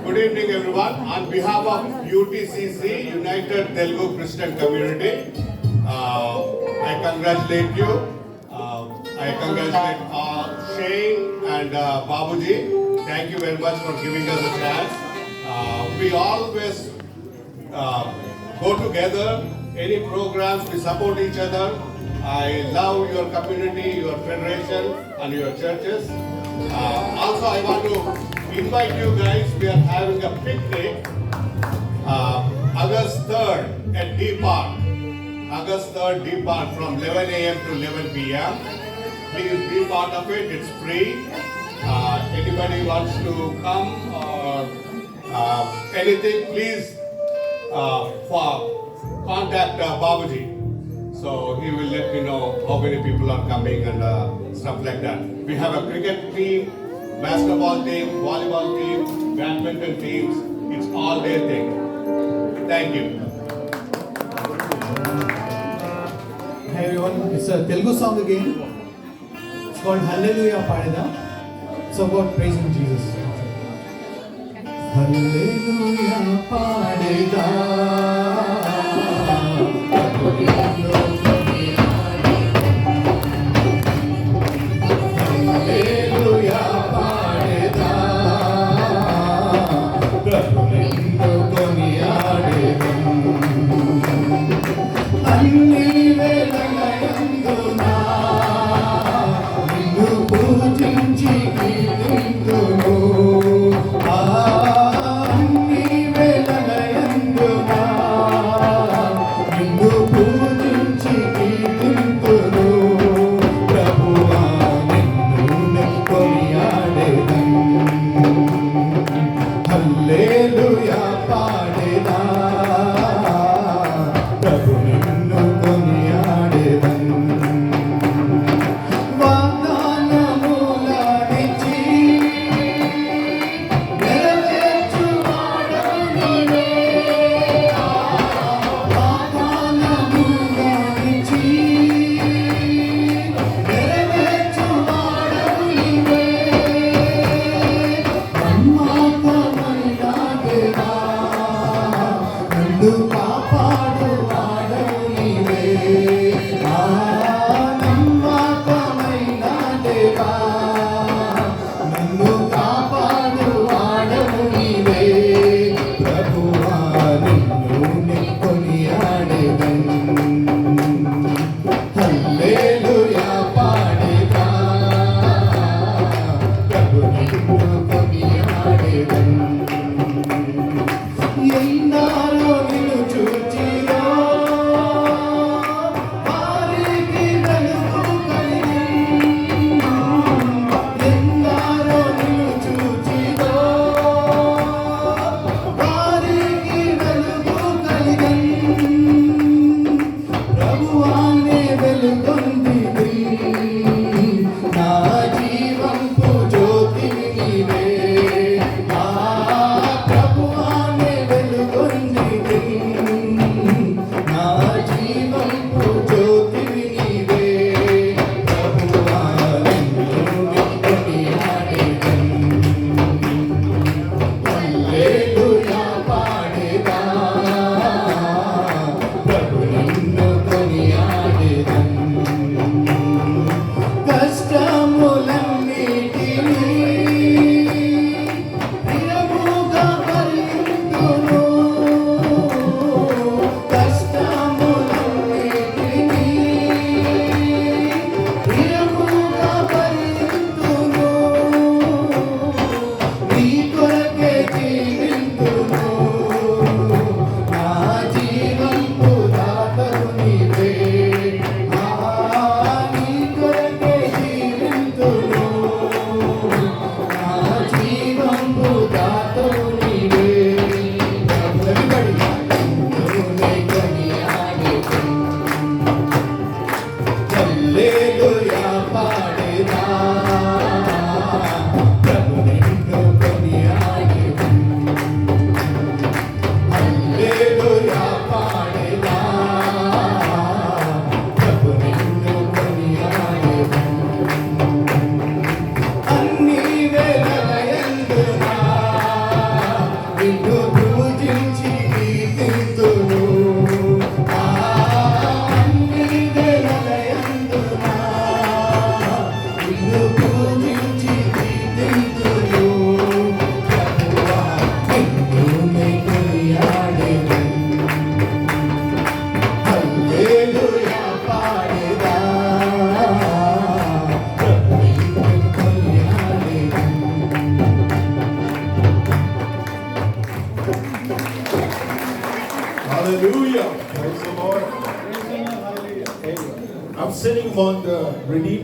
Good evening, everyone. On behalf of UTCC, United Telugu Christian Community, I congratulate you. I congratulate Shane and Babuji. Thank you very much for giving us a chance. We always go together. Any programs, we support each other. I love your community, your federation, and your churches. Also, I want to invite you guys. We are having a picnic August 3rd at D Park. August 3rd, D Park from 11 a.m. to 11 p.m. Please be part of it. It's free. Anybody wants to come or anything, please contact Babuji. So he will let me know how many people are coming and stuff like that. We have a cricket team, basketball team, volleyball team, badminton teams. It's all their thing. Thank you. Hey everyone, it's a Telugu song again. It's called Hallelujah Padeda. It's about praising Jesus. Hallelujah Padeda. Thank you. Praise the Lord. I'm sitting on the redeemed